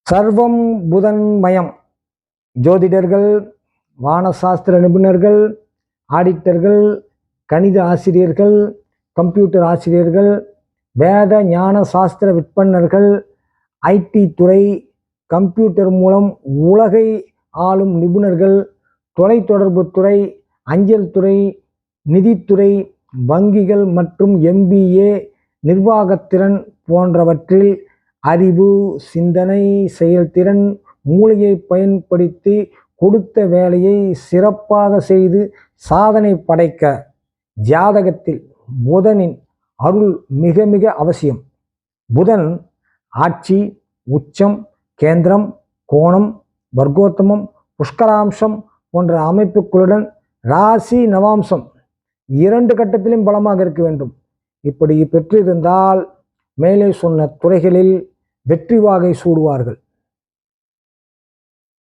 சர்வம் புதன்மயம். ஜோதிடர்கள், வானசாஸ்திர நிபுணர்கள், ஆடிட்டர்கள், கணித ஆசிரியர்கள், கம்ப்யூட்டர் ஆசிரியர்கள், வேத ஞான சாஸ்திர விற்பனர்கள், ஐடி துறை, கம்ப்யூட்டர் மூலம் உலகை ஆளும் நிபுணர்கள், தொலைத்தொடர்பு துறை, அஞ்சல் துறை, நிதித்துறை, வங்கிகள் மற்றும் MBA, நிர்வாகத்திறன் போன்றவற்றில் அறிவு, சிந்தனை, செயல்திறன், மூளையை பயன்படுத்தி கொடுத்த வேலையை சிறப்பாக செய்து சாதனை படைக்க ஜாதகத்தில் புதனின் அருள் மிக மிக அவசியம். புதன் ஆட்சி, உச்சம், கேந்திரம், கோணம், வர்க்கோத்தமம், புஷ்கராம்சம் போன்ற அமைப்புகளுடன் ராசி நவாம்சம் 2 கட்டத்திலும் பலமாக இருக்க வேண்டும். இப்படி பெற்றிருந்தால் மேலே சொன்ன துறைகளில் வெற்றி வாகை சூடுவார்கள்.